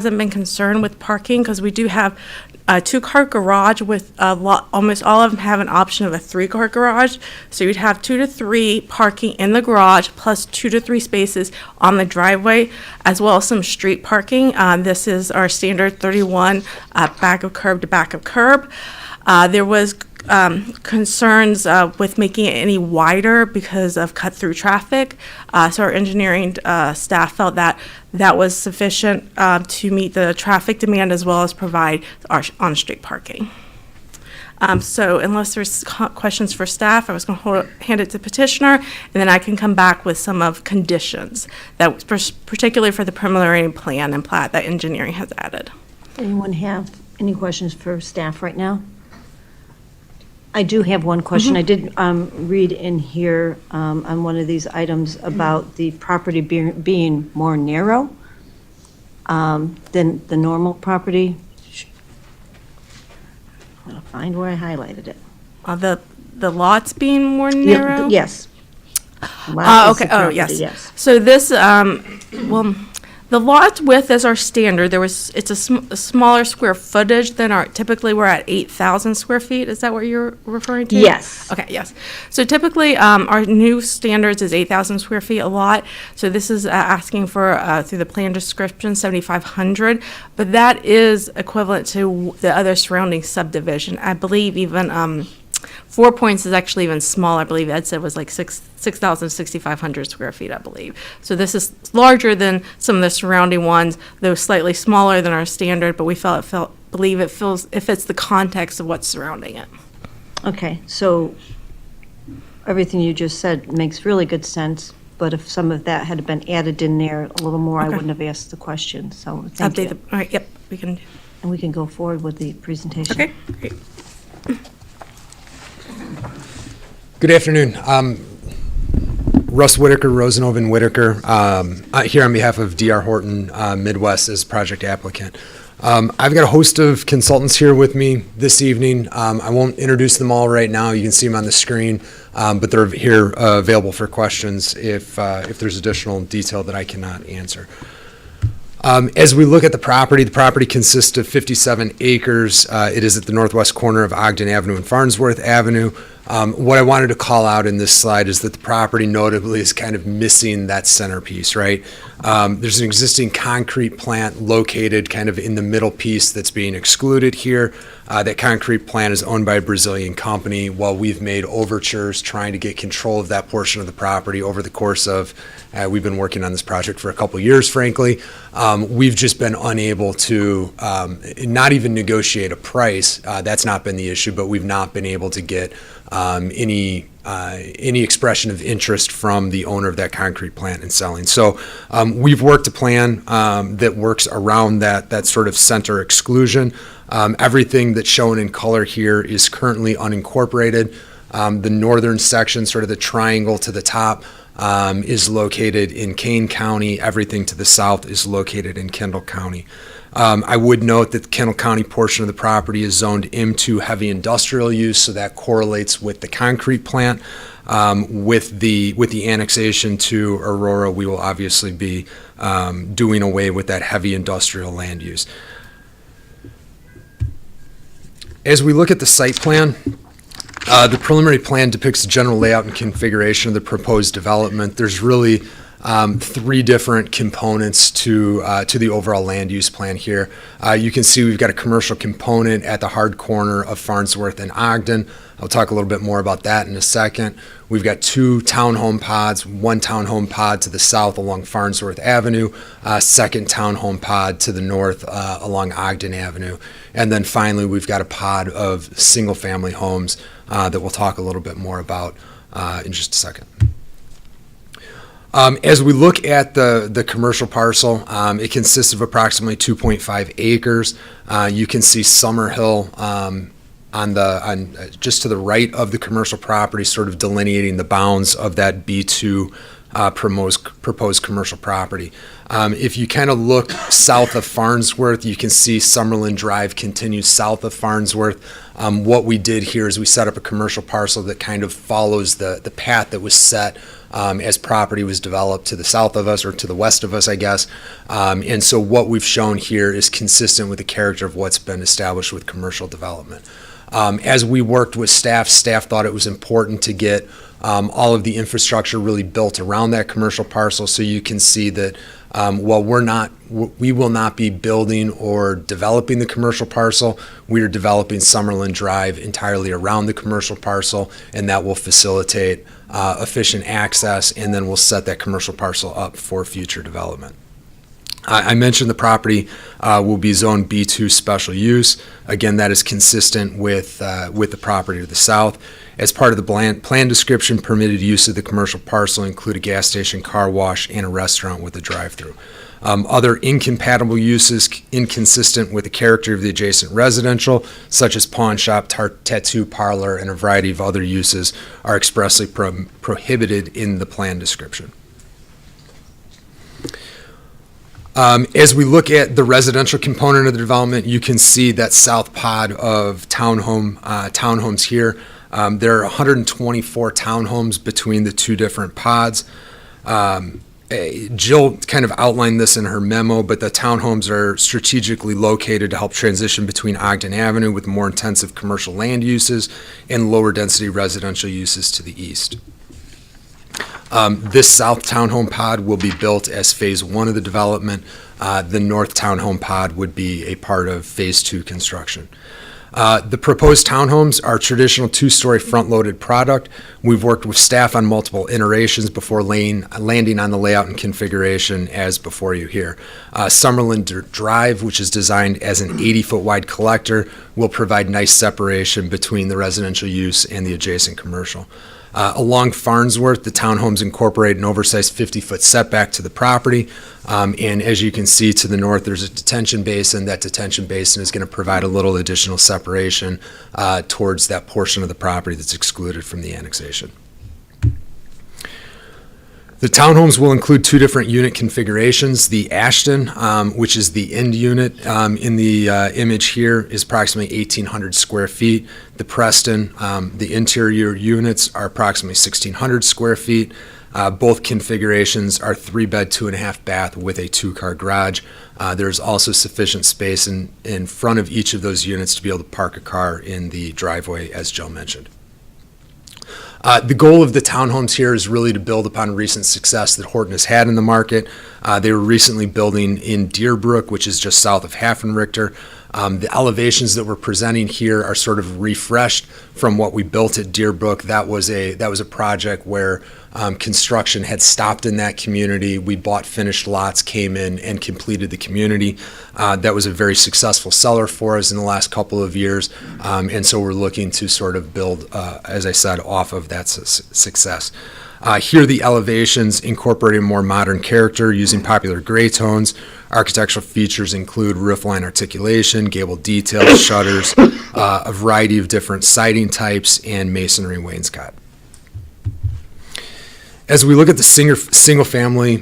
hasn't been concerned with parking because we do have a two-car garage with a lot, almost all of them have an option of a three-car garage. So you'd have 2 to 3 parking in the garage plus 2 to 3 spaces on the driveway, as well as some street parking. This is our standard 31 back of curb to back of curb. There was concerns with making it any wider because of cut-through traffic. So our engineering staff felt that that was sufficient to meet the traffic demand as well as provide our on-street parking. So unless there's questions for staff, I was going to hand it to petitioner, and then I can come back with some of conditions that particularly for the preliminary plan and plat that engineering has added. Anyone have any questions for staff right now? I do have one question. I did read in here on one of these items about the property being more narrow than the normal property. I'm going to find where I highlighted it. The lots being more narrow? Yes. Okay, yes. So this, well, the lot width is our standard. It's a smaller square footage than typically we're at 8,000 square feet. Is that what you're referring to? Yes. Okay, yes. So typically, our new standards is 8,000 square feet a lot. So this is asking for, through the plan description, 7,500. But that is equivalent to the other surrounding subdivision. I believe even, 4 Points is actually even smaller. I believe Ed said was like 6,500 square feet, I believe. So this is larger than some of the surrounding ones, though slightly smaller than our standard, but we believe it fits the context of what's surrounding it. Okay, so everything you just said makes really good sense, but if some of that had been added in there a little more, I wouldn't have asked the question, so thank you. All right, yep, we can. And we can go forward with the presentation. Okay, great. Good afternoon. Russ Whitaker, Rosenhoven Whitaker, here on behalf of D.R. Horton Midwest as project applicant. I've got a host of consultants here with me this evening. I won't introduce them all right now. You can see them on the screen, but they're here available for questions if there's additional detail that I cannot answer. As we look at the property consists of 57 acres. It is at the northwest corner of Ogden Avenue and Farnsworth Avenue. What I wanted to call out in this slide is that the property notably is kind of missing that centerpiece, right? There's an existing concrete plant located kind of in the middle piece that's being excluded here. That concrete plant is owned by a Brazilian company. While we've made overtures trying to get control of that portion of the property over the course of, we've been working on this project for a couple years, frankly. We've just been unable to not even negotiate a price. That's not been the issue, but we've not been able to get any expression of interest from the owner of that concrete plant in selling. So we've worked a plan that works around that sort of center exclusion. Everything that's shown in color here is currently unincorporated. The northern section, sort of the triangle to the top, is located in Kane County. Everything to the south is located in Kendall County. I would note that the Kendall County portion of the property is zoned into heavy industrial use, so that correlates with the concrete plant. With the annexation to Aurora, we will obviously be doing away with that heavy industrial land use. As we look at the site plan, the preliminary plan depicts the general layout and configuration of the proposed development. There's really 3 different components to the overall land use plan here. You can see we've got a commercial component at the hard corner of Farnsworth and Ogden. I'll talk a little bit more about that in a second. We've got 2 townhome pods, 1 townhome pod to the south along Farnsworth Avenue, second townhome pod to the north along Ogden Avenue. And then finally, we've got a pod of single-family homes that we'll talk a little bit more about in just a second. As we look at the commercial parcel, it consists of approximately 2.5 acres. You can see Summerhill on just to the right of the commercial property, sort of delineating the bounds of that B2 proposed commercial property. If you kind of look south of Farnsworth, you can see Summerlin Drive continues south of Farnsworth. What we did here is we set up a commercial parcel that kind of follows the path that was set as property was developed to the south of us, or to the west of us, I guess. And so what we've shown here is consistent with the character of what's been established with commercial development. As we worked with staff thought it was important to get all of the infrastructure really built around that commercial parcel. So you can see that while we will not be building or developing the commercial parcel, we are developing Summerlin Drive entirely around the commercial parcel, and that will facilitate efficient access, and then we'll set that commercial parcel up for future development. I mentioned the property will be Zone B2 special use. Again, that is consistent with the property to the south. As part of the plan description, permitted use of the commercial parcel include a gas station, car wash, and a restaurant with a drive-through. Other incompatible uses inconsistent with the character of the adjacent residential, such as pawn shop, tattoo parlor, and a variety of other uses, are expressly prohibited in the plan description. As we look at the residential component of the development, you can see that south pod of townhomes here. There are 124 townhomes between the two different pods. Jill kind of outlined this in her memo, but the townhomes are strategically located to help transition between Ogden Avenue with more intensive commercial land uses and lower density residential uses to the east. This south townhome pod will be built as phase 1 of the development. The north townhome pod would be a part of phase 2 construction. The proposed townhomes are traditional 2-story front-loaded product. We've worked with staff on multiple iterations before landing on the layout and configuration as before you here. Summerlin Drive, which is designed as an 80-foot wide collector, will provide nice separation between the residential use and the adjacent commercial. Along Farnsworth, the townhomes incorporate an oversized 50-foot setback to the property. And as you can see to the north, there's a detention basin. That detention basin is going to provide a little additional separation towards that portion of the property that's excluded from the annexation. The townhomes will include 2 different unit configurations. The Ashton, which is the end unit in the image here, is approximately 1,800 square feet. The Preston, the interior units are approximately 1,600 square feet. Both configurations are 3-bed, 2.5-bath with a 2-car garage. There's also sufficient space in front of each of those units to be able to park a car in the driveway, as Jill mentioned. The goal of the townhomes here is really to build upon recent success that Horton has had in the market. They were recently building in Deerbrook, which is just south of Haffenrichter. The elevations that we're presenting here are sort of refreshed from what we built at Deerbrook. That was a project where construction had stopped in that community. We bought finished lots, came in, and completed the community. That was a very successful seller for us in the last couple of years, and so we're looking to sort of build, as I said, off of that success. Here, the elevations incorporate a more modern character using popular gray tones. Architectural features include roofline articulation, gable details, shutters, a variety of different siding types, and masonry wainscot. As we look at the single-family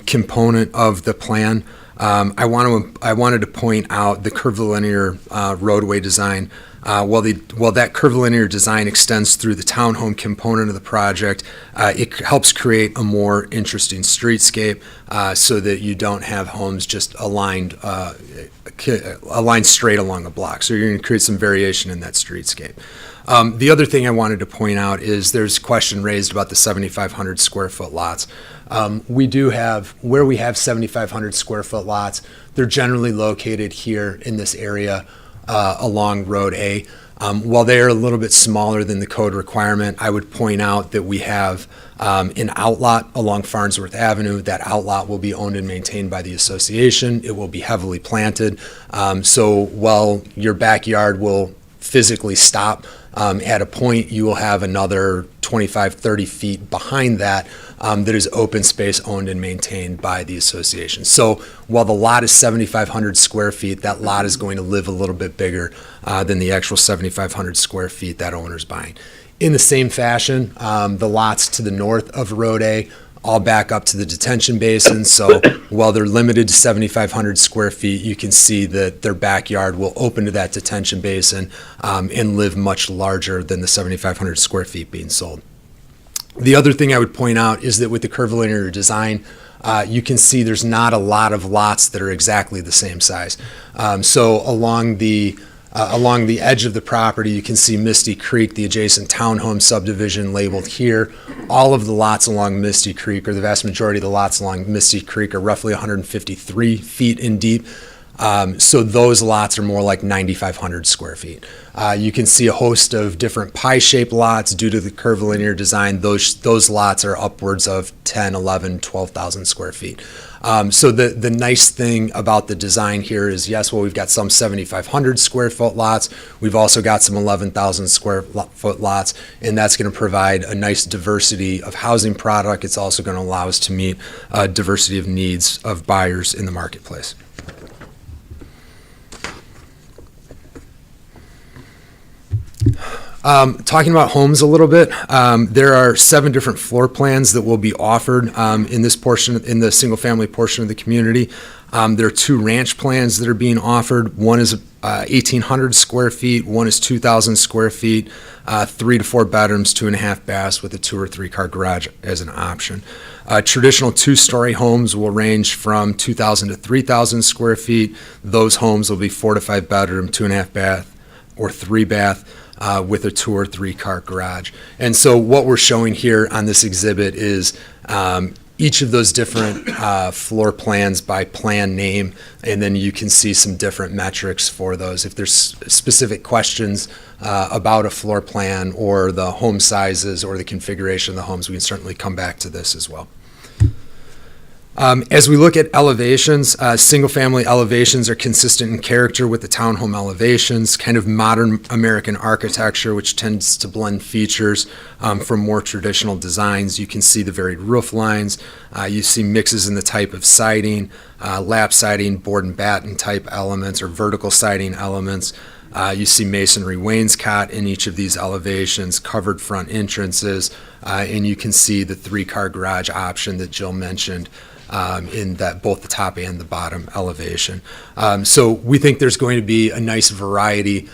component of the plan, I wanted to point out the curvilinear roadway design. While that curvilinear design extends through the townhome component of the project, it helps create a more interesting streetscape so that you don't have homes just aligned straight along a block. So you're going to create some variation in that streetscape. The other thing I wanted to point out is there's a question raised about the 7,500 square foot lots. We do have, where we have 7,500 square foot lots, they're generally located here in this area along Road A. While they are a little bit smaller than the code requirement, I would point out that we have an outlot along Farnsworth Avenue. That outlot will be owned and maintained by the association. It will be heavily planted. So while your backyard will physically stop at a point, you will have another 25, 30 feet behind that that is open space owned and maintained by the association. So while the lot is 7,500 square feet, that lot is going to live a little bit bigger than the actual 7,500 square feet that owner's buying. In the same fashion, the lots to the north of Road A all back up to the detention basin. So while they're limited to 7,500 square feet, you can see that their backyard will open to that detention basin and live much larger than the 7,500 square feet being sold. The other thing I would point out is that with the curvilinear design, you can see there's not a lot of lots that are exactly the same size. So along the edge of the property, you can see Misty Creek, the adjacent townhome subdivision labeled here. All of the lots along Misty Creek, or the vast majority of the lots along Misty Creek, are roughly 153 feet in deep. So those lots are more like 9,500 square feet. You can see a host of different pie-shaped lots due to the curvilinear design. Those lots are upwards of 10, 11, 12,000 square feet. So the nice thing about the design here is, yes, well, we've got some 7,500 square foot lots. We've also got some 11,000 square foot lots, and that's going to provide a nice diversity of housing product. It's also going to allow us to meet a diversity of needs of buyers in the marketplace. Talking about homes a little bit, there are 7 different floor plans that will be offered in this portion, in the single-family portion of the community. There are 2 ranch plans that are being offered. One is 1,800 square feet, one is 2,000 square feet, 3 to 4 bedrooms, 2.5 baths with a 2 or 3 car garage as an option. Traditional 2-story homes will range from 2,000 to 3,000 square feet. Those homes will be 4 to 5 bedroom, 2.5 bath, or 3 bath. With a 2 or 3 car garage. And so what we're showing here on this exhibit is each of those different floor plans by plan name, and then you can see some different metrics for those. If there's specific questions about a floor plan or the home sizes or the configuration of the homes, we can certainly come back to this as well. As we look at elevations, single-family elevations are consistent in character with the townhome elevations, kind of modern American architecture, which tends to blend features from more traditional designs. You can see the varied roof lines. You see mixes in the type of siding, lap siding, board and batten type elements, or vertical siding elements. You see masonry wainscot in each of these elevations, covered front entrances, and you can see the 3-car garage option that Jill mentioned in that both the top and the bottom elevation. So we think there's going to be a nice variety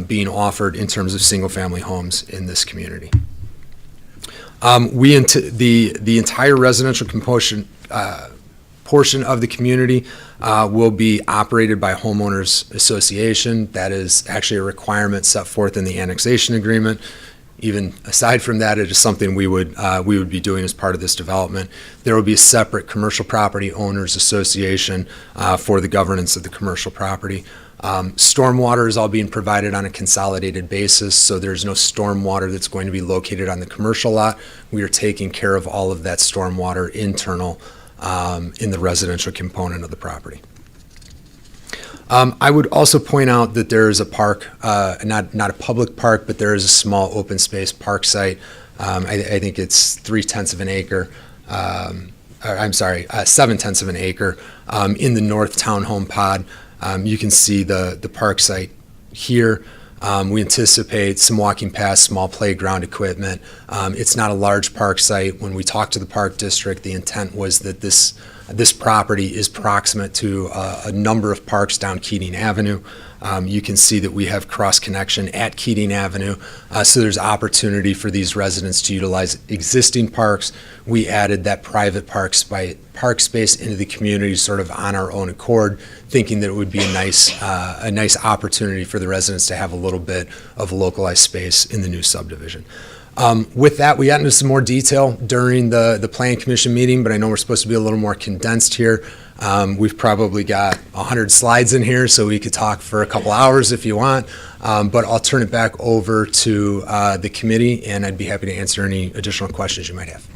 being offered in terms of single-family homes in this community. The entire residential portion of the community will be operated by homeowners association. That is actually a requirement set forth in the annexation agreement. Even aside from that, it is something we would be doing as part of this development. There will be a separate commercial property owners association for the governance of the commercial property. Stormwater is all being provided on a consolidated basis, so there's no stormwater that's going to be located on the commercial lot. We are taking care of all of that stormwater internal in the residential component of the property. I would also point out that there is a park, not a public park, but there is a small open space park site. I think it's 0.3 of an acre. 0.7 of an acre in the north townhome pod. You can see the park site here. We anticipate some walking paths, small playground equipment. It's not a large park site. When we talked to the park district, the intent was that this property is proximate to a number of parks down Keating Avenue. You can see that we have cross connection at Keating Avenue, so there's opportunity for these residents to utilize existing parks. We added that private park space into the community sort of on our own accord, thinking that it would be a nice opportunity for the residents to have a little bit of localized space in the new subdivision. With that, we got into some more detail during the Plan Commission meeting, but I know we're supposed to be a little more condensed here. We've probably got 100 slides in here, so we could talk for a couple hours if you want, but I'll turn it back over to the committee, and I'd be happy to answer any additional questions you might have.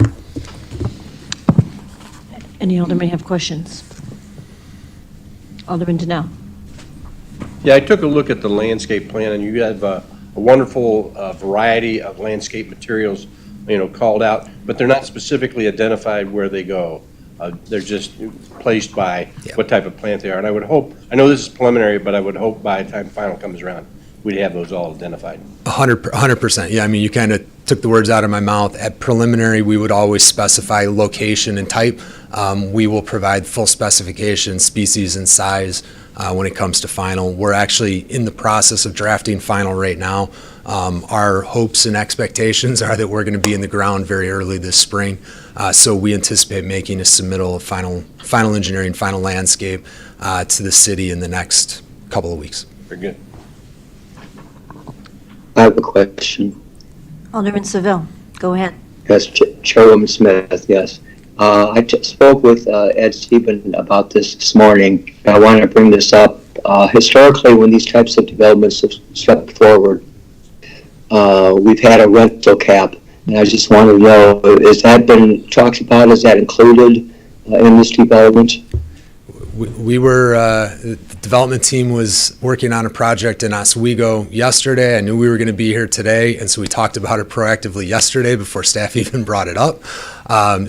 Any alderman have questions? Alderman Denell. Yeah, I took a look at the landscape plan, and you have a wonderful variety of landscape materials, called out, but they're not specifically identified where they go. They're just placed by what type of plant they are. And I would hope, I know this is preliminary, but I would hope by the time final comes around, we'd have those all identified. 100%. Yeah, I mean, you kind of took the words out of my mouth. At preliminary, we would always specify location and type. We will provide full specification, species and size when it comes to final. We're actually in the process of drafting final right now. Our hopes and expectations are that we're going to be in the ground very early this spring. So we anticipate making a submittal of final engineering, final landscape to the city in the next couple of weeks. Very good. I have a question. Alderman Seville, go ahead. Yes, Chairwoman Smith, yes. I spoke with Ed Stephen about this morning, and I wanted to bring this up. Historically, when these types of developments have swept forward, we've had a rental cap, and I just want to know, has that been talked about? Is that included in this development? We were, the development team was working on a project in Oswego yesterday. I knew we were going to be here today, and so we talked about it proactively yesterday before staff even brought it up.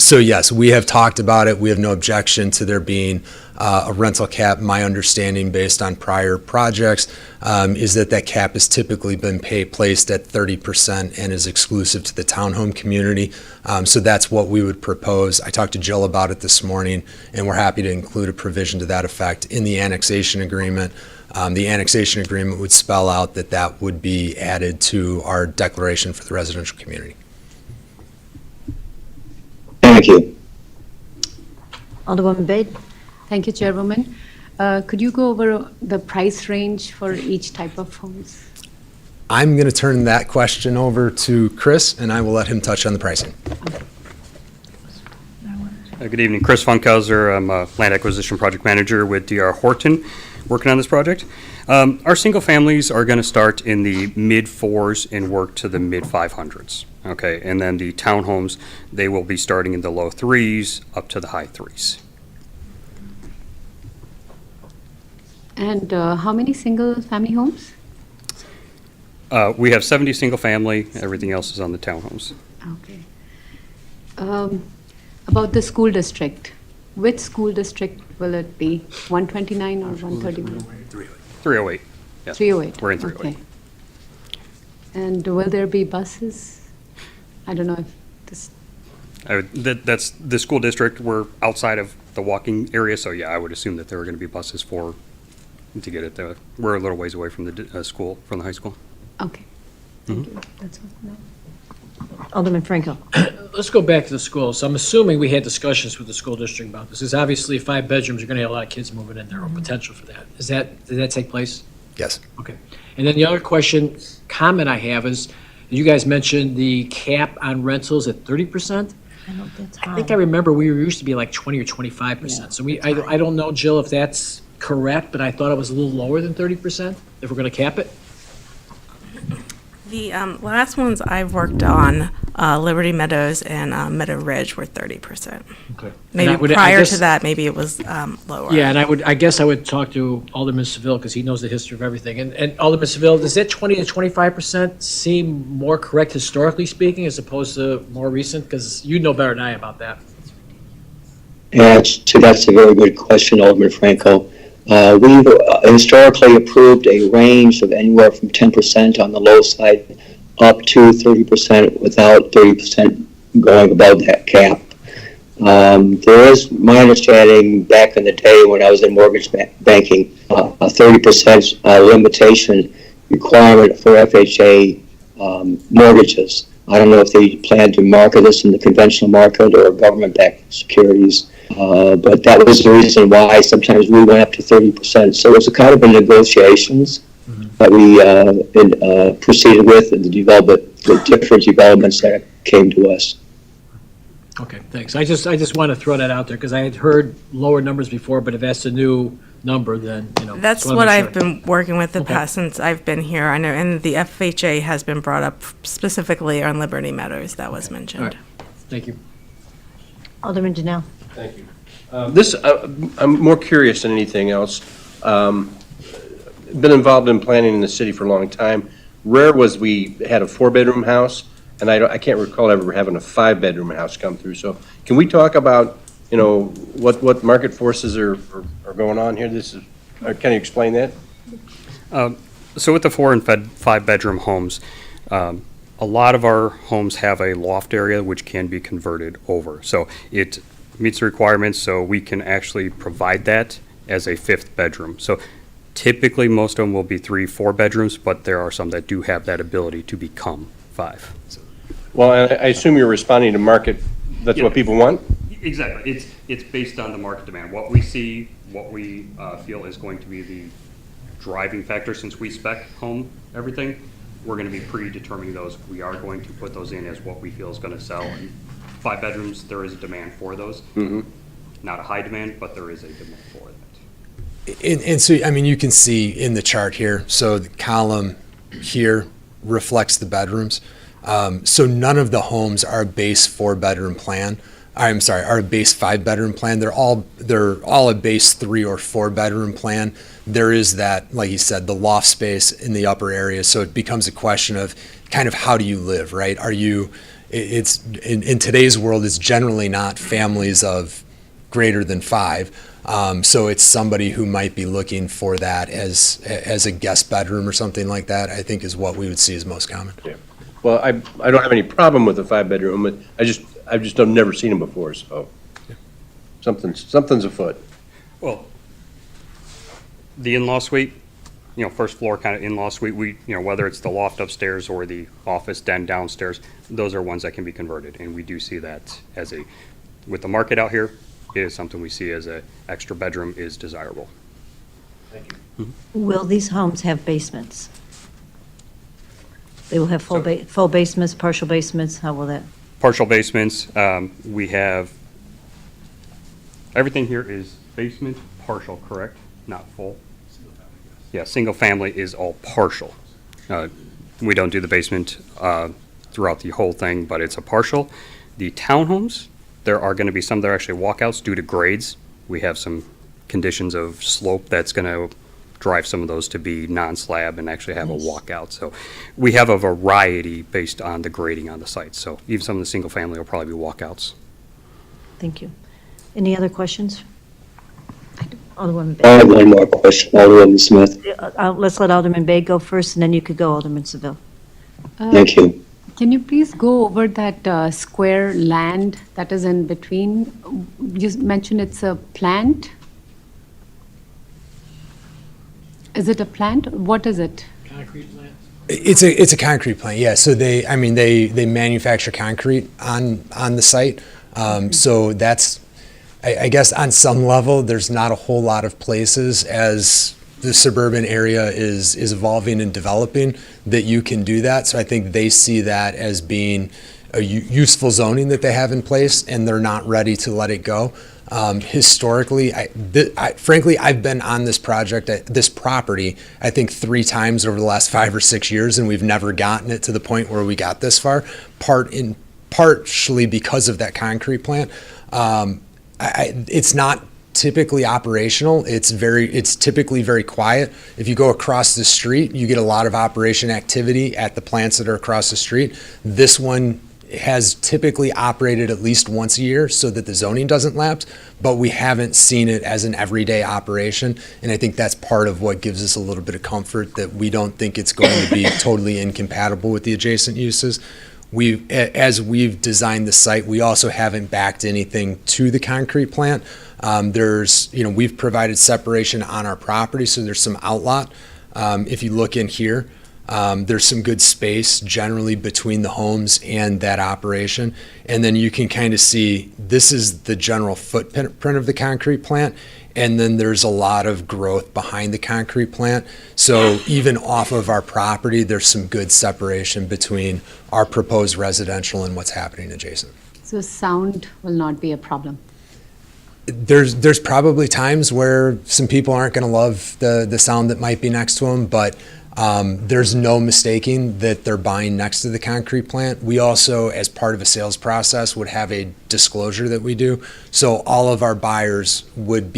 So yes, we have talked about it. We have no objection to there being a rental cap. My understanding, based on prior projects, is that cap has typically been placed at 30% and is exclusive to the townhome community. So that's what we would propose. I talked to Jill about it this morning, and we're happy to include a provision to that effect in the annexation agreement. The annexation agreement would spell out that would be added to our declaration for the residential community. Thank you. Alderwoman Bade? Thank you, Chairwoman. Could you go over the price range for each type of homes? I'm going to turn that question over to Chris, and I will let him touch on the pricing. Good evening, Chris Funkhauser. I'm a land acquisition project manager with D.R. Horton, working on this project. Our single families are going to start in the mid fours and work to the mid 500s. Okay, and then the townhomes, they will be starting in the low threes up to the high threes. And how many single-family homes? We have 70 single family. Everything else is on the townhomes. Okay. About the school district, which school district will it be? 129 or 131? 308. Yes. 308. We're in 308. Okay. And will there be buses? I don't know if this, That's the school district. We're outside of the walking area, so yeah, I would assume that there are going to be buses to get it there. We're a little ways away from the school, from the high school. okay. Thank you. That's all. No. Alderman Franco? Let's go back to the schools. So I'm assuming we had discussions with the school district about this, because obviously 5 bedrooms, you're going to have a lot of kids moving in there, or potential for that. Did that take place? Yes. Okay. And then the other comment I have is, you guys mentioned the cap on rentals at 30%. I know that's I think I remember we used to be like 20 or 25%. So I don't know, Jill, if that's correct, but I thought it was a little lower than 30%, if we're going to cap it. The last ones I've worked on, Liberty Meadows and Meadow Ridge, were 30%. Okay. Maybe prior to that, maybe it was lower. Yeah, and I guess I would talk to Alderman Seville, because he knows the history of everything. And Alderman Seville, does that 20 to 25% seem more correct historically speaking, as opposed to more recent? Because you know better than I about that. Yeah, that's a very good question, Alderman Franco. We've historically approved a range of anywhere from 10% on the low side up to 30% without 30% going above that cap. There is, my understanding, back in the day when I was in mortgage banking, a 30% limitation requirement for FHA mortgages. I don't know if they plan to market this in the conventional market or government-backed securities. But that was the reason why sometimes we went up to 30%. So it was a kind of a negotiations that we proceeded with and the different developments that came to us. Okay, thanks. I just want to throw that out there, because I had heard lower numbers before, but if that's a new number, then, That's just wanna what make I've sure. been working with the Okay. past since I've been here. I know, and the FHA has been brought up specifically on Liberty Meadows, that was mentioned. All right. Thank you. Alderman Janelle? Thank you. I'm more curious than anything else. Been involved in planning in the city for a long time. Rare was we had a 4-bedroom house, and I can't recall ever having a 5-bedroom house come through. So can we talk about, what market forces are going on here? Can you explain that? So with the 4 and 5 bedroom homes, A lot of our homes have a loft area which can be converted over. So it meets the requirements, so we can actually provide that as a fifth bedroom. So typically, most of them will be 3, 4 bedrooms, but there are some that do have that ability to become 5. Well, I assume you're responding to market, that's Yeah. what people want? Exactly. It's based on the market demand. What we see, what we feel is going to be the driving factor, since we spec home everything, we're going to be predetermining those. We are going to put those in as what we feel is going to sell. And 5 bedrooms, there is a demand for those. Not a high demand, but there is a demand for that. And so, I mean, you can see in the chart here, so the column here reflects the bedrooms. So none of the homes are a base 4-bedroom plan. I'm sorry, are a base 5-bedroom plan. They're all a base 3 or 4-bedroom plan. There is that, like you said, the loft space in the upper area. So it becomes a question of kind of how do you live, right? It's in today's world, it's generally not families of greater than 5. So it's somebody who might be looking for that as a guest bedroom or something like that, I think is what we would see as most common. Yeah. Well, I don't have any problem with a 5-bedroom, but I've just never seen them before, so something's afoot. Well, the in-law suite, first floor kind of in-law suite, whether it's the loft upstairs or the office den downstairs, those are ones that can be converted. And we do see that with the market out here, it is something we see as a extra bedroom is desirable. Thank you. Will these homes have basements? They will have full basements, partial basements? How will that? Partial basements, we have, everything here is basement, partial, correct? Not full? Yeah, single family is all partial. We don't do the basement throughout the whole thing, but it's a partial. The townhomes, there are going to be some that are actually walkouts due to grades. We have some conditions of slope that's going to drive some of those to be non-slab and actually have a walkout. So we have a variety based on the grading on the site. So even some of the single family will probably be walkouts. Thank you. Any other questions? Alderwoman I Bay. have one more question, Alderwoman Smith. Let's let Alderman Bay go first, and then you could go, Alderman Seville. Thank you. Can you please go over that square land that is in between? You mentioned it's a plant. Is it a plant? What is it? Concrete plant? It's a concrete plant, yeah. So they manufacture concrete on the site. So that's, I guess on some level, there's not a whole lot of places as the suburban area is evolving and developing that you can do that. So I think they see that as being a useful zoning that they have in place, and they're not ready to let it go. Historically, frankly, I've been on this project, this property, I think 3 times over the last 5 or 6 years, and we've never gotten it to the point where we got this far, partially because of that concrete plant. It's not typically operational. It's typically very quiet. If you go across the street, you get a lot of operation activity at the plants that are across the street. This one has typically operated at least once a year so that the zoning doesn't lapse, but we haven't seen it as an everyday operation. And I think that's part of what gives us a little bit of comfort that we don't think it's going to be totally incompatible with the adjacent uses. As we've designed the site, we also haven't backed anything to the concrete plant. We've provided separation on our property, so there's some outlot. If you look in here, there's some good space generally between the homes and that operation. And then you can kind of see, this is the general footprint of the concrete plant. And then there's a lot of growth behind the concrete plant. So even off of our property, there's some good separation between our proposed residential and what's happening adjacent. So sound will not be a problem. There's probably times where some people aren't going to love the sound that might be next to them, but there's no mistaking that they're buying next to the concrete plant. We also, as part of a sales process, would have a disclosure that we do. So all of our buyers would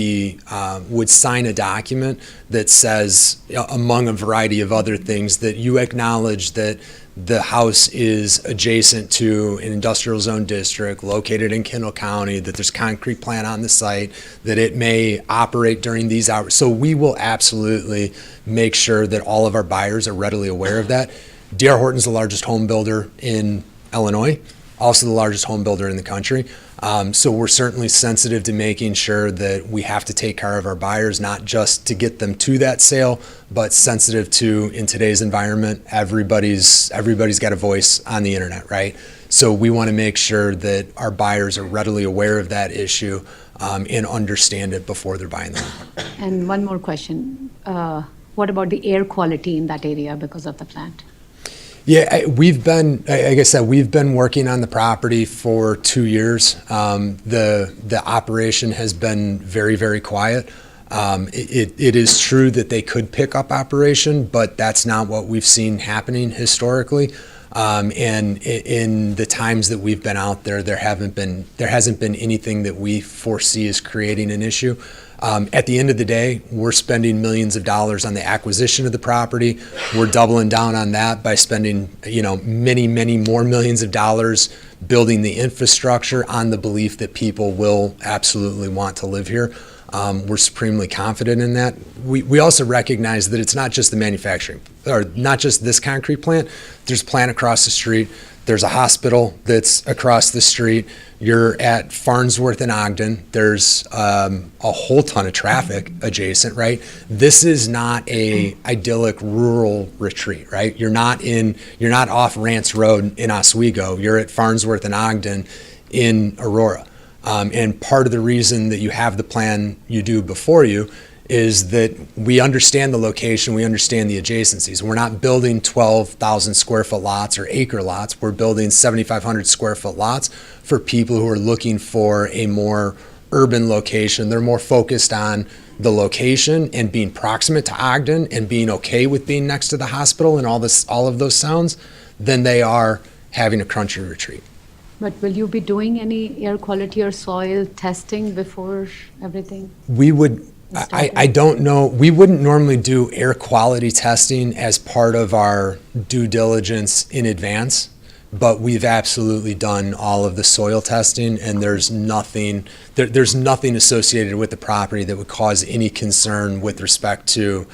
sign a document that says, among a variety of other things, that you acknowledge that the house is adjacent to an industrial zone district located in Kendall County, that there's concrete plant on the site, that it may operate during these hours. So we will absolutely make sure that all of our buyers are readily aware of that. D.R. Horton's the largest home builder in Illinois, also the largest home builder in the country. So we're certainly sensitive to making sure that we have to take care of our buyers, not just to get them to that sale, but sensitive to, in today's environment, everybody's got a voice on the internet, right? So we want to make sure that our buyers are readily aware of that issue and understand it before they're buying them. And one more question. What about the air quality in that area because of the plant? Yeah, like I said, we've been working on the property for 2 years. The operation has been very, very quiet. It is true that they could pick up operation, but that's not what we've seen happening historically. And in the times that we've been out there, there hasn't been anything that we foresee as creating an issue. At the end of the day, we're spending millions of dollars on the acquisition of the property. We're doubling down on that by spending, many, many more millions of dollars building the infrastructure on the belief that people will absolutely want to live here. We're supremely confident in that. We also recognize that it's not just the manufacturing, or not just this concrete plant. There's a plant across the street. There's a hospital that's across the street. You're at Farnsworth and Ogden. There's a whole ton of traffic adjacent, right? This is not a idyllic rural retreat, right? You're not off Rance Road in Oswego. You're at Farnsworth and Ogden in Aurora. And part of the reason that you have the plan you do before you is that we understand the location, we understand the adjacencies. We're not building 12,000 square foot lots or acre lots. We're building 7,500 square foot lots for people who are looking for a more urban location. They're more focused on the location and being proximate to Ogden and being okay with being next to the hospital and all of those sounds than they are having a crunchy retreat. But will you be doing any air quality or soil testing before everything? We would, I don't know, we wouldn't normally do air quality testing as part of our due diligence in advance, but we've absolutely done all of the soil testing, and there's nothing associated with the property that would cause any concern with respect to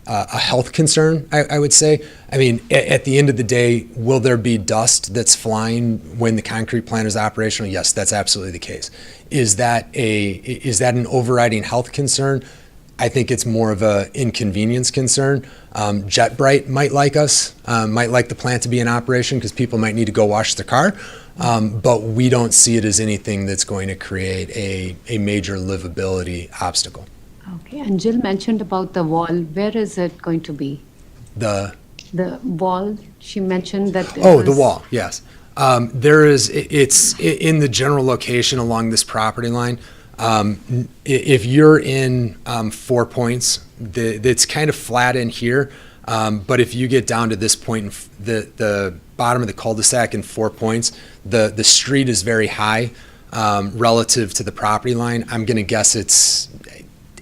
a health concern, I would say. I mean, at the end of the day, will there be dust that's flying when the concrete plant is operational? Yes, that's absolutely the case. Is that an overriding health concern? I think it's more of an inconvenience concern. JetBrite might like the plant to be in operation because people might need to go wash their car, but we don't see it as anything that's going to create a major livability obstacle. Okay, and Jill mentioned about the wall. Where is it going to be? The wall, she mentioned that. The wall, yes. It's in the general location along this property line. If you're in 4 Points, it's kind of flat in here, but if you get down to this point, the bottom of the cul-de-sac in 4 Points, the street is very high relative to the property line. I'm going to guess it's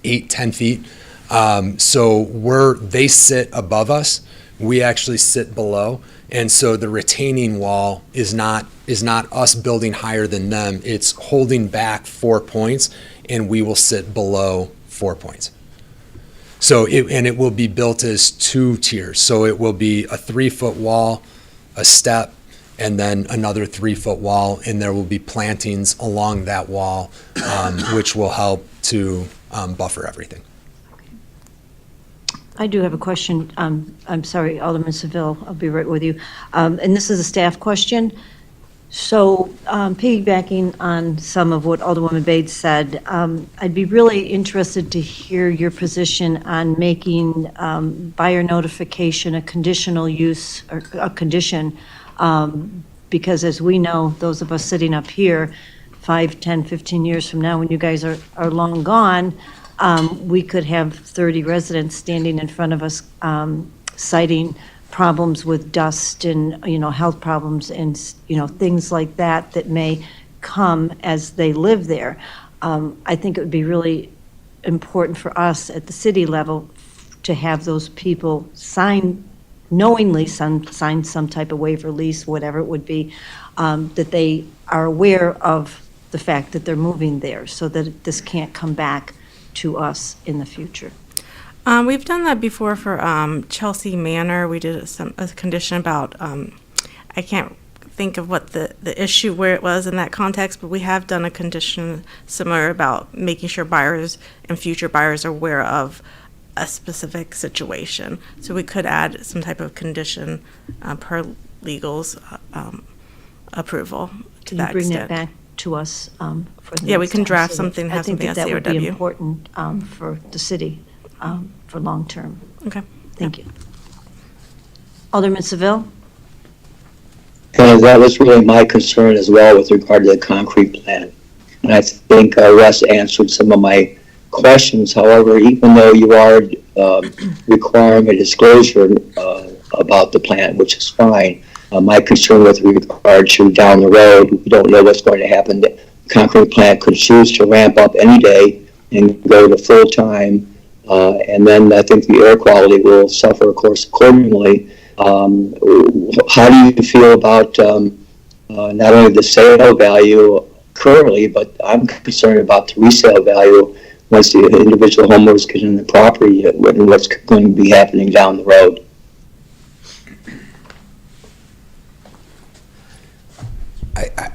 8-10 feet. So they sit above us. We actually sit below. And so the retaining wall is not us building higher than them. It's holding back 4 Points, and we will sit below 4 Points. So it will be built as 2 tiers. So it will be a 3-foot wall, a step, and then another 3-foot wall, and there will be plantings along that wall, which will help to buffer everything. I do have a question. I'm sorry, Alderman Seville, I'll be right with you. And this is a staff question. So piggybacking on some of what Alderwoman Bates said, I'd be really interested to hear your position on making buyer notification a conditional use or a condition, because as we know, those of us sitting up here, 5, 10, 15 years from now, when you guys are long gone, we could have 30 residents standing in front of us citing problems with dust and, health problems and, things like that may come as they live there. I think it would be really important for us at the city level to have those people knowingly sign some type of waiver lease, whatever it would be, that they are aware of the fact that they're moving there so that this can't come back to us in the future. We've done that before for Chelsea Manor. We did a condition about, I can't think of what the issue where it was in that context, but we have done a condition similar about making sure buyers and future buyers are aware of a specific situation. So we could add some type of condition per legal's approval to Can you that bring that extent. back to us for the Yeah, we next can time, draft so something, have I think something that at that would be COW. important for the city for long-term. Okay. Thank you. Alderman Seville? And that was really my concern as well with regard to the concrete plant. And I think Russ answered some of my questions. However, even though you are requiring a disclosure about the plant, which is fine, my concern with regard to down the road, we don't know what's going to happen. The concrete plant could choose to ramp up any day and go to full time. And then I think the air quality will suffer, of course, accordingly. How do you feel about not only the sale value currently, but I'm concerned about the resale value once the individual homeowners get in the property and what's going to be happening down the road?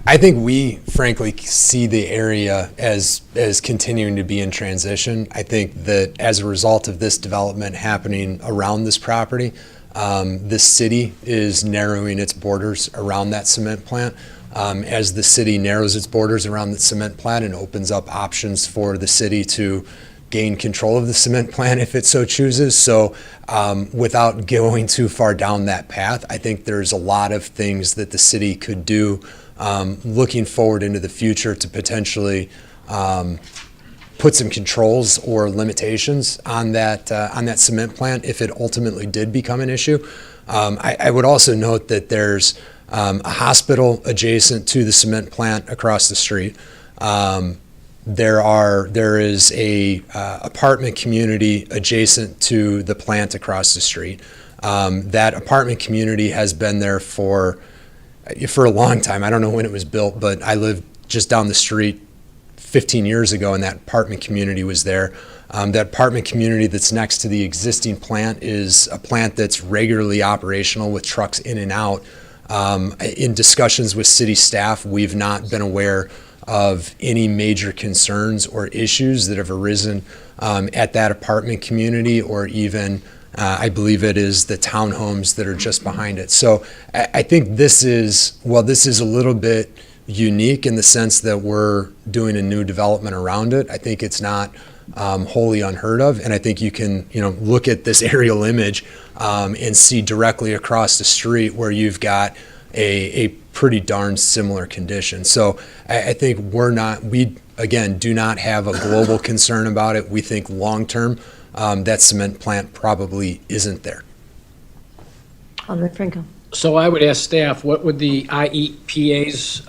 I think we frankly see the area as continuing to be in transition. I think that as a result of this development happening around this property, the city is narrowing its borders around that cement plant. As the city narrows its borders around the cement plant and opens up options for the city to gain control of the cement plant if it so chooses. So without going too far down that path, I think there's a lot of things that the city could do looking forward into the future to potentially put some controls or limitations on that cement plant if it ultimately did become an issue. I would also note that there's a hospital adjacent to the cement plant across the street. There is a apartment community adjacent to the plant across the street. That apartment community has been there for a long time. I don't know when it was built, but I lived just down the street 15 years ago, and that apartment community was there. That apartment community that's next to the existing plant is a plant that's regularly operational with trucks in and out. In discussions with city staff, we've not been aware of any major concerns or issues that have arisen at that apartment community, or even I believe it is the townhomes that are just behind it. So I think this is a little bit unique in the sense that we're doing a new development around it. I think it's not wholly unheard of, and I think you can look at this aerial image and see directly across the street where you've got a pretty darn similar condition. So I think we again do not have a global concern about it. We think long term that cement plant probably isn't there. Alderman Franco? So I would ask staff, what would the IEPA's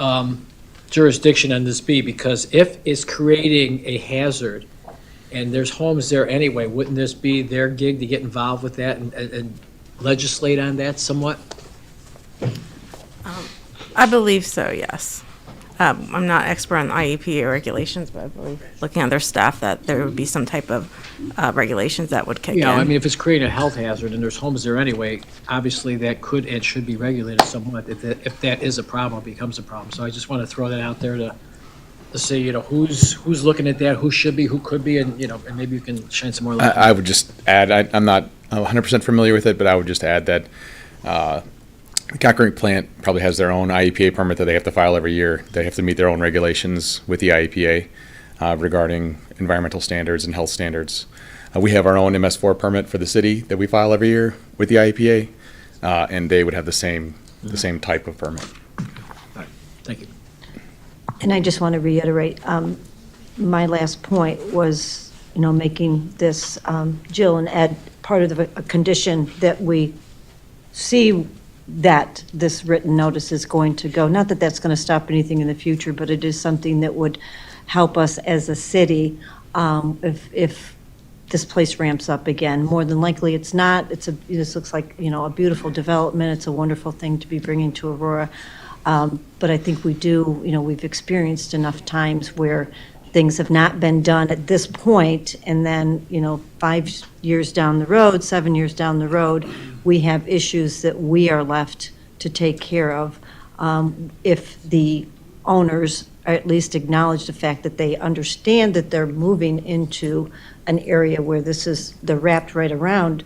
jurisdiction on this be? Because if it's creating a hazard and there's homes there anyway, wouldn't this be their gig to get involved with that and legislate on that somewhat? I believe so, yes. I'm not expert on IEPA regulations, but I believe, looking at their staff, that there would be some type of regulations that would kick in. Yeah, I mean, if it's creating a health hazard and there's homes there anyway, obviously that could and should be regulated somewhat if that is a problem, becomes a problem. So I just want to throw that out there to say, who's looking at that, who should be, who could be, and, and maybe you can shine some more light. I would just add, I'm not 100% familiar with it, but I would just add that the concrete plant probably has their own IEPA permit that they have to file every year. They have to meet their own regulations with the IEPA regarding environmental standards and health standards. We have our own MS4 permit for the city that we file every year with the IEPA, and they would have the same type of permit. All right, thank you. And I just want to reiterate, my last point was, making this, Jill and Ed, part of a condition that we see that this written notice is going to go. Not that that's going to stop anything in the future, but it is something that would help us as a city if this place ramps up again. More than likely, it's not. This looks like, a beautiful development. It's a wonderful thing to be bringing to Aurora. But I think we do, we've experienced enough times where things have not been done at this point, and then, 5 years down the road, 7 years down the road, we have issues that we are left to take care of. If the owners at least acknowledge the fact that they understand that they're moving into an area where they're wrapped right around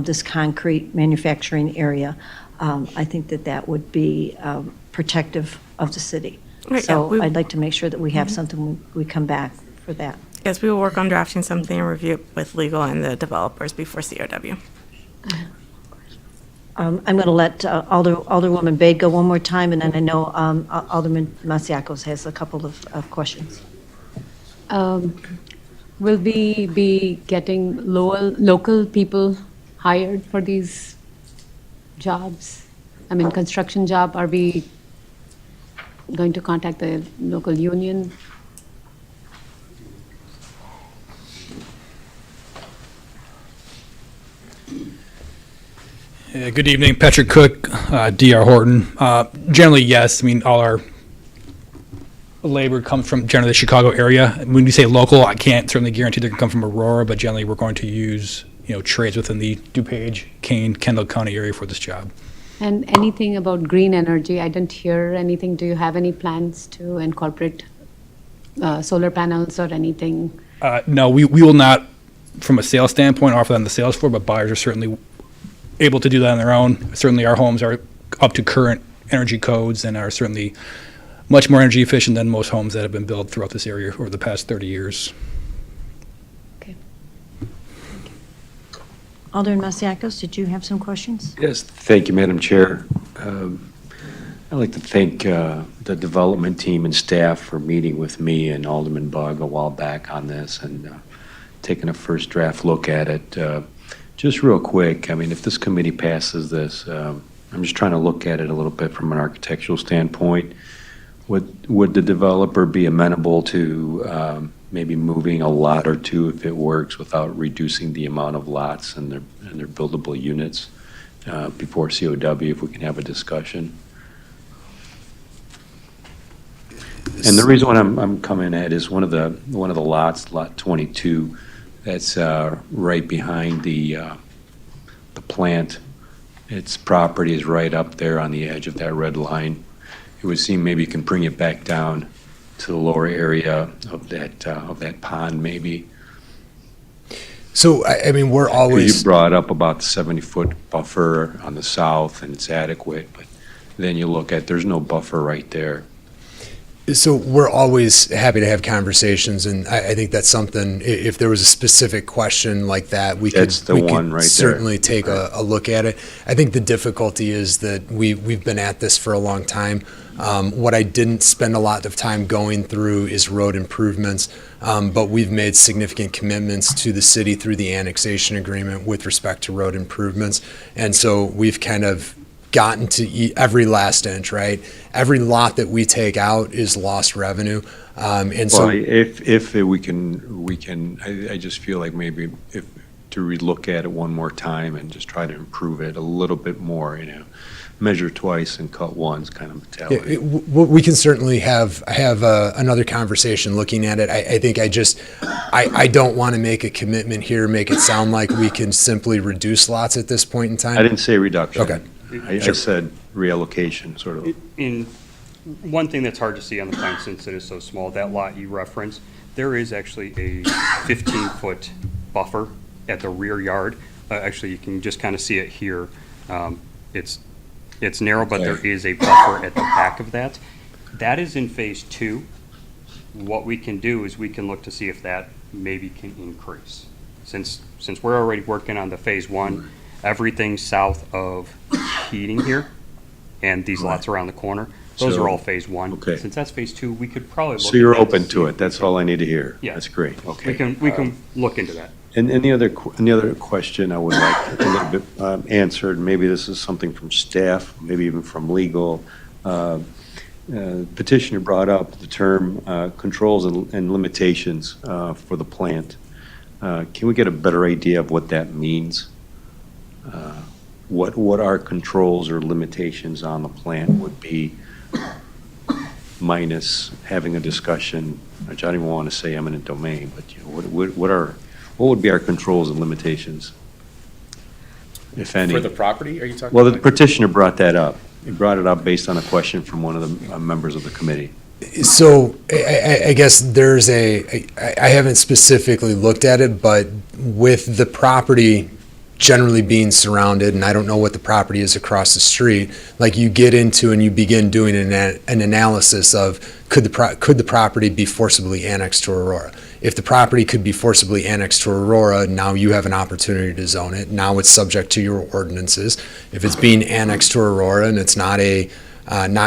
this concrete manufacturing area, I think that would be protective of the city. Right, yeah, So we- I'd like to make sure that we have something, we come back for that. Yes, we will work on drafting something and review it with legal and the developers before COW. I'm going to let Alderwoman Bade go one more time, and then I know Alderman Masiacos has a couple of questions. Will we be getting local people hired for these jobs? I mean, construction job, are we going to contact the local union? Good evening, Patrick Cook, DR Horton. Generally, yes. I mean, all our labor comes from generally the Chicago area. When we say local, I can't certainly guarantee they can come from Aurora, but generally we're going to use, trades within the DuPage, Kane, Kendall County area for this job. And anything about green energy? I didn't hear anything. Do you have any plans to incorporate solar panels or anything? No, we will not, from a sales standpoint, offer that on the sales floor, but buyers are certainly able to do that on their own. Certainly, our homes are up to current energy codes and are certainly much more energy efficient than most homes that have been built throughout this area over the past 30 years. Okay. Alderman Masiacos, did you have some questions? Yes, thank you, Madam Chair. I'd like to thank the development team and staff for meeting with me and Alderman Bug a while back on this and taking a first draft look at it. Just real quick, I mean, if this committee passes this, I'm just trying to look at it a little bit from an architectural standpoint. Would the developer be amenable to maybe moving a lot or two if it works without reducing the amount of lots and their buildable units before COW, if we can have a discussion? And the reason why I'm coming at is one of the lots, lot 22, that's right behind the plant. Its property is right up there on the edge of that red line. It would seem maybe you can bring it back down to the lower area of that pond, maybe. So, I mean, we're always. You brought up about the 70-foot buffer on the south, and it's adequate, but then you look at, there's no buffer right there. So we're always happy to have conversations, and I think that's something, if there was a specific question like that, we could That's the one right there. certainly take a look at it. I think the difficulty is that we've been at this for a long time. What I didn't spend a lot of time going through is road improvements, but we've made significant commitments to the city through the annexation agreement with respect to road improvements. And so we've kind of gotten to every last inch, right? Every lot that we take out is lost revenue. And so Well, if we can, I just feel like maybe if to relook at it one more time and just try to improve it a little bit more, measure twice and cut once kind of mentality. we can certainly have another conversation looking at it. I think I don't want to make a commitment here, make it sound like we can simply reduce lots at this point in time. I didn't say reduction. Okay. I said reallocation, sort of. In one thing that's hard to see on the plan, since it is so small, that lot you referenced, there is actually a 15-foot buffer at the rear yard. Actually, you can just kind of see it here. It's narrow, but there is a buffer at the back of that. That is in phase 2. What we can do is we can look to see if that maybe can increase. Since we're already working on the phase 1, everything south of heating here and these lots around the corner, those So- are all phase 1. okay. Since that's phase 2, we could probably look So at you're that open see to if it, that's all I need to hear. Yeah. That's great, okay. we can look into that. And the other question I would like a little bit answered, maybe this is something from staff, maybe even from legal. Petitioner brought up the term controls and limitations for the plant. Can we get a better idea of what that means? What our controls or limitations on the plant would be? minus having a discussion, which I don't even want to say eminent domain, but what would be our controls and limitations? If any? For the property, are you talking? Well, the like- petitioner brought that up. He brought it up based on a question from one of the members of the committee. So I guess I haven't specifically looked at it, but with the property generally being surrounded, and I don't know what the property is across the street, like you get into and you begin doing an analysis of could the property be forcibly annexed to Aurora? If the property could be forcibly annexed to Aurora, now you have an opportunity to zone it. Now it's subject to your ordinances. If it's being annexed to Aurora and it's not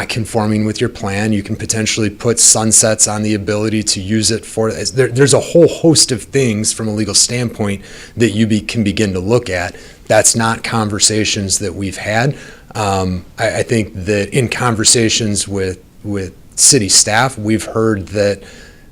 conforming with your plan, you can potentially put sunsets on the ability to use it for, there's a whole host of things from a legal standpoint that you can begin to look at. That's not conversations that we've had. I think that in conversations with city staff, we've heard that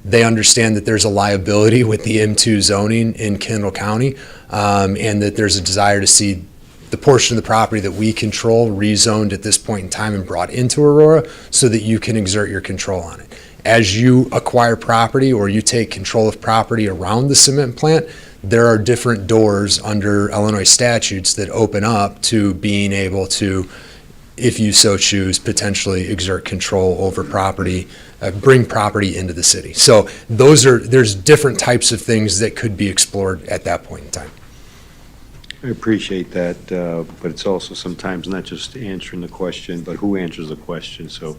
they understand that there's a liability with the M2 zoning in Kendall County, and that there's a desire to see the portion of the property that we control rezoned at this point in time and brought into Aurora so that you can exert your control on it. As you acquire property or you take control of property around the cement plant, there are different doors under Illinois statutes that open up to being able to, if you so choose, potentially exert control over property, bring property into the city. So there's different types of things that could be explored at that point in time. I appreciate that, but it's also sometimes not just answering the question, but who answers the question. So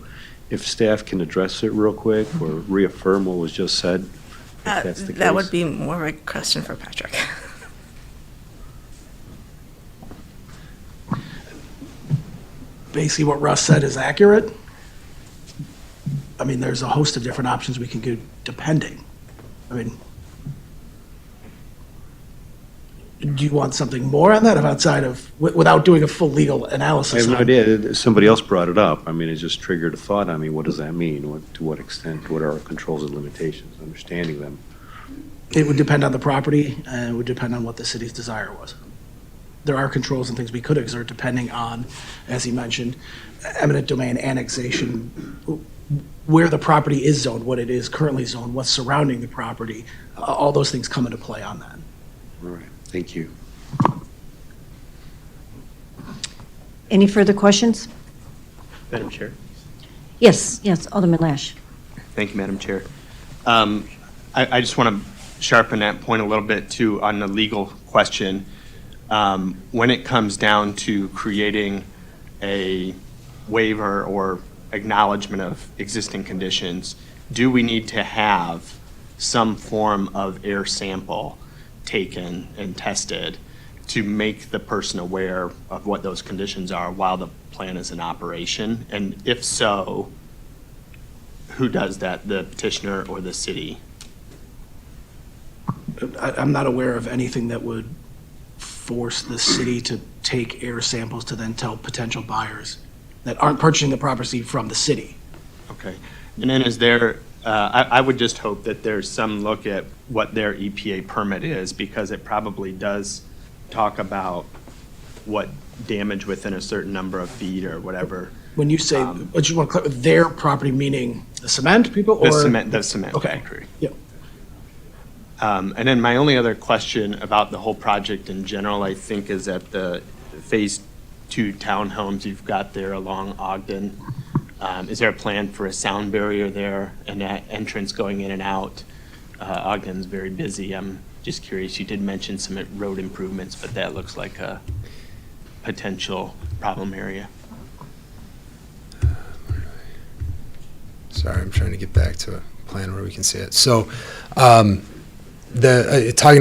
if staff can address it real quick or reaffirm what was just said, if that's the case. That would be more of a question for Patrick. Basically, what Russ said is accurate. I mean, there's a host of different options we can do depending. I mean, do you want something more on that, outside of, without doing a full legal I analysis? have no on- idea. Somebody else brought it up. I mean, it just triggered a thought on me. What does that mean? To what extent? What are our controls and limitations? Understanding them. It would depend on the property, and it would depend on what the city's desire was. There are controls and things we could exert depending on, as he mentioned, eminent domain annexation, where the property is zoned, what it is currently zoned, what's surrounding the property. All those things come into play on that. All right. Thank you. Any further questions? Madam Chair. Yes, Alderman Lash. Thank you, Madam Chair. I just want to sharpen that point a little bit too on the legal question. When it comes down to creating a waiver or acknowledgement of existing conditions, do we need to have some form of air sample taken and tested to make the person aware of what those conditions are while the plan is in operation? And if so, who does that, the petitioner or the city? I'm not aware of anything that would force the city to take air samples to then tell potential buyers that aren't purchasing the property from the city. Okay. And then is there, I would just hope that there's some look at what their EPA permit is, because it probably does talk about what damage within a certain number of feet or whatever. When you say, but you want to clarify, their property, meaning the cement people, or? The cement Okay. factory. Yeah. And then my only other question about the whole project in general, I think, is at the Phase 2 townhomes you've got there along Ogden. Is there a plan for a sound barrier there and that entrance going in and out? Ogden's very busy. I'm just curious. You did mention some road improvements, but that looks like a potential problem area. Sorry, I'm trying to get back to a plan where we can see it. So, talking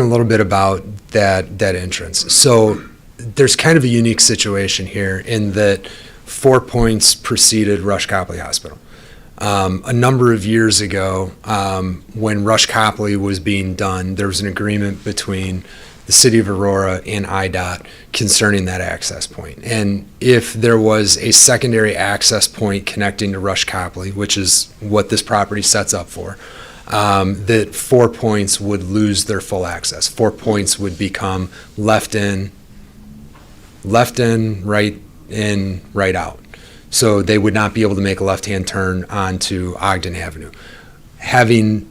a little bit about that entrance. So, there's kind of a unique situation here in that 4 Points preceded Rush Copley Hospital. A number of years ago, when Rush Copley was being done, there was an agreement between the city of Aurora and IDOT concerning that access point. And if there was a secondary access point connecting to Rush Copley, which is what this property sets up for, that 4 Points would lose their full access. 4 Points would become left in, right in, right out. So they would not be able to make a left-hand turn onto Ogden Avenue. Having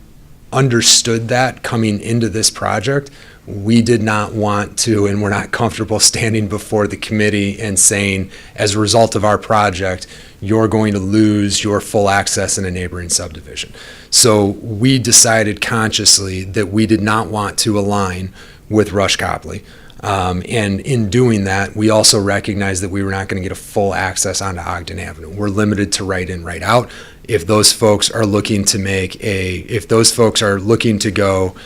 understood that coming into this project, we did not want to, and we're not comfortable standing before the committee and saying, as a result of our project, you're going to lose your full access in a neighboring subdivision. So we decided consciously that we did not want to align with Rush Copley. And in doing that, we also recognized that we were not going to get a full access onto Ogden Avenue. We're limited to right in, right out. If those folks are looking to go,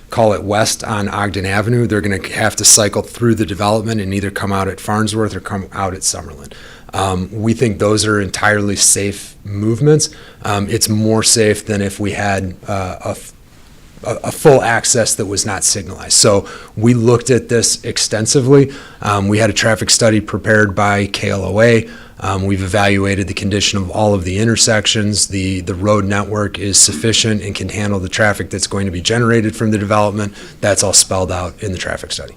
call it west on Ogden Avenue, they're going to have to cycle through the development and either come out at Farnsworth or come out at Summerlin. We think those are entirely safe movements. It's more safe than if we had a full access that was not signalized. So we looked at this extensively. We had a traffic study prepared by KLOA. We've evaluated the condition of all of the intersections. The road network is sufficient and can handle the traffic that's going to be generated from the development. That's all spelled out in the traffic study.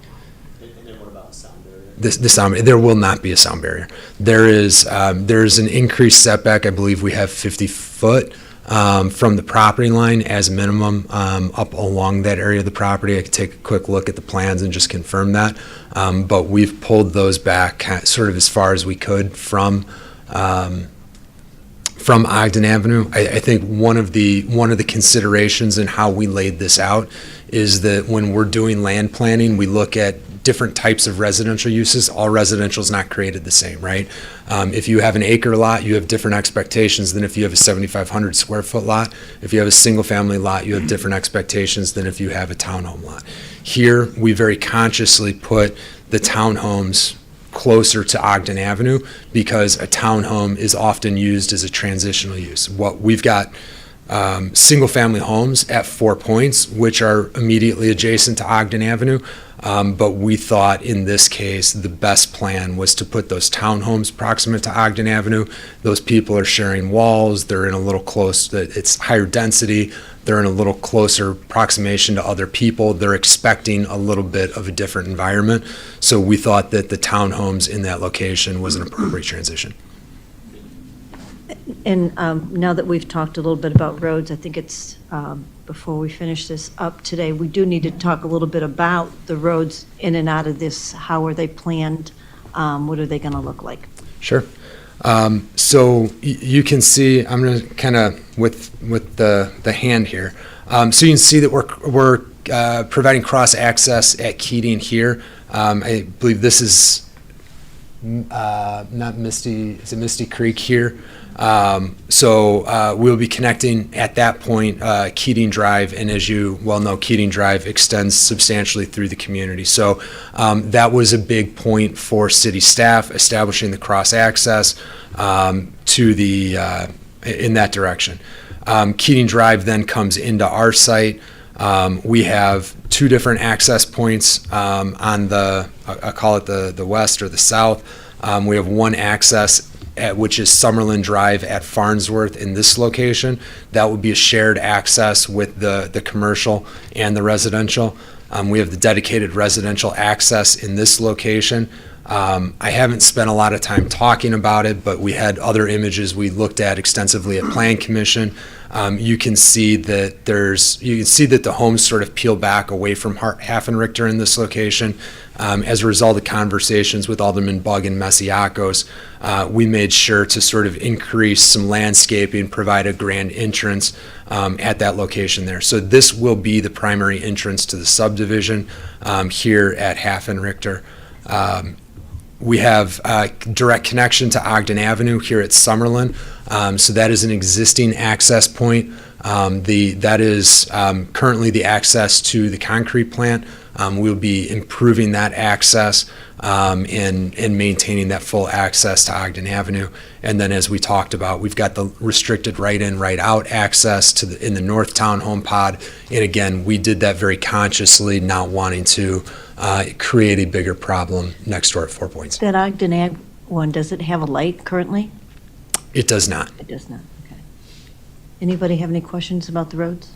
And then what about sound barrier? The sound, there will not be a sound barrier. There's an increased setback. I believe we have 50 foot from the property line as a minimum up along that area of the property. I could take a quick look at the plans and just confirm that. But we've pulled those back sort of as far as we could from Ogden Avenue. I think one of the considerations in how we laid this out is that when we're doing land planning, we look at different types of residential uses. All residential is not created the same, right? If you have an acre lot, you have different expectations than if you have a 7,500 square foot lot. If you have a single family lot, you have different expectations than if you have a townhome lot. Here, we very consciously put the townhomes closer to Ogden Avenue because a townhome is often used as a transitional use. We've got single-family homes at 4 Points, which are immediately adjacent to Ogden Avenue. But we thought in this case, the best plan was to put those townhomes proximate to Ogden Avenue. Those people are sharing walls. They're in a little close, it's higher density. They're in a little closer proximation to other people. They're expecting a little bit of a different environment. So we thought that the townhomes in that location was an appropriate transition. And now that we've talked a little bit about roads, I think it's, before we finish this up today, we do need to talk a little bit about the roads in and out of this. How are they planned? What are they going to look like? Sure. So you can see, I'm going to kind of with the hand here. So you can see that we're providing cross access at Keating here. I believe this is not Misty, is it Misty Creek here? So we'll be connecting at that point Keating Drive, and as you well know, Keating Drive extends substantially through the community. So that was a big point for city staff, establishing the cross access to the in that direction. Keating Drive then comes into our site. We have two different access points on the, I call it the west or the south. We have one access which is Summerlin Drive at Farnsworth in this location. That would be a shared access with the commercial and the residential. We have the dedicated residential access in this location. I haven't spent a lot of time talking about it, but we had other images we looked at extensively at Plan Commission. You can see that the homes sort of peel back away from Haffenrichter in this location. As a result of conversations with Alderman Bugg and Masiakos, we made sure to sort of increase some landscaping, provide a grand entrance at that location there. So this will be the primary entrance to the subdivision here at Haffenrichter. We have direct connection to Ogden Avenue here at Summerlin. So that is an existing access point. That is currently the access to the concrete plant. We'll be improving that access and maintaining that full access to Ogden Avenue. And then as we talked about, we've got the restricted right in, right out access to in the North Town Home Pod. And again, we did that very consciously, not wanting to create a bigger problem next door at 4 Points. That Ogden Ag one, does it have a light currently? It does not. It does not, okay. Anybody have any questions about the roads?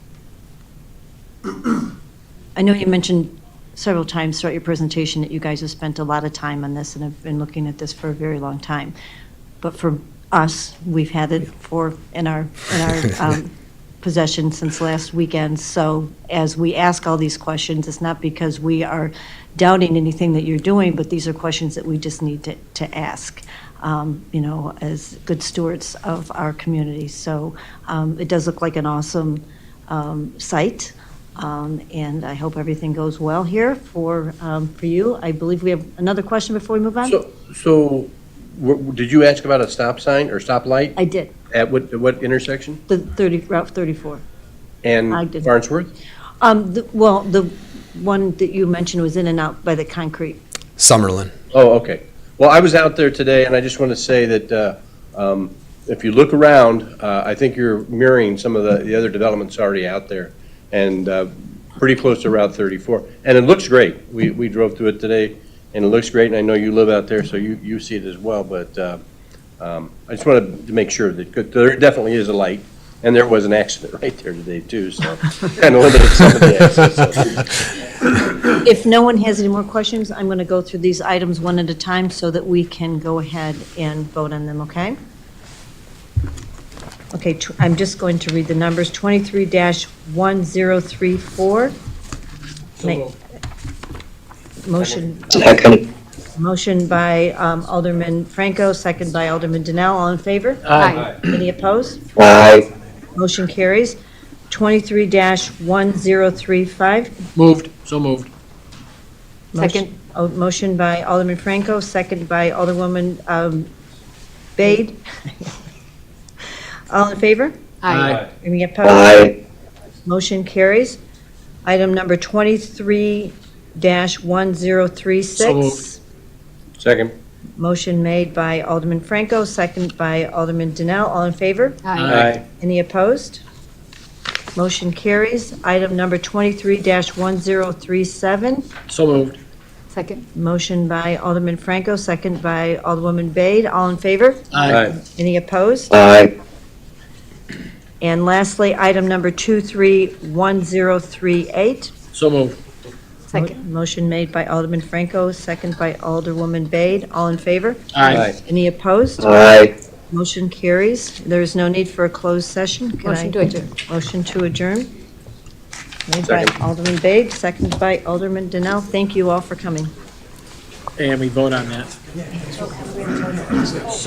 I know you mentioned several times throughout your presentation that you guys have spent a lot of time on this and have been looking at this for a very long time. But for us. We've had it in our possession since last weekend. So as we ask all these questions, it's not because we are doubting anything that you're doing, but these are questions that we just need to ask, as good stewards of our community. So it does look like an awesome site, and I hope everything goes well here for you. I believe we have another question before we move on? So, did you ask about a stop sign or stoplight? I did, At what intersection? Route 34. And I did. Farnsworth? The one that you mentioned was in and out by the concrete. Summerlin. Oh, okay. Well, I was out there today, and I just want to say that if you look around, I think you're mirroring some of the other developments already out there, and pretty close to Route 34. And it looks great. We drove through it today, and it looks great, and I know you live out there, so you see it as well. But I just wanted to make sure that there definitely is a light, and there was an accident right there today, too, so kind of limited some of the access. If no one has any more questions, I'm going to go through these items one at a time so that we can go ahead and vote on them, okay? Okay, I'm just going to read the numbers. 23-1034. Motion. Second. Motion by Alderman Franco, second by Alderman Donnell. All in favor? Aye. Any opposed? Aye. Motion carries. 23-1035. So moved. Second. Motion by Alderman Franco, second by Alderwoman Bade. All in favor? Aye. Any opposed? Aye. Motion carries. Item number 23-1036. So moved. Second. Motion made by Alderman Franco, second by Alderman Donnell. All in favor? Aye. Any opposed? Motion carries. Item number 23-1037. So moved. Second. Motion by Alderman Franco, second by Alderwoman Bade. All in favor? Aye. Any opposed? Aye. And lastly, item number 23-1038. So moved. Second. Motion made by Alderman Franco, second by Alderwoman Bade. All in favor? Aye. Any opposed? Aye. Motion carries. There is no need for a closed session. Can Motion to adjourn. Motion to adjourn. Made by Second. Alderman Bade, seconded by Alderman Donnell. Thank you all for coming. And we vote on that.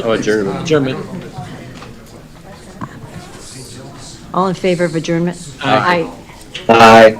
Oh, adjournment. Adjournment. All in favor of adjournment? Aye. Aye. Aye.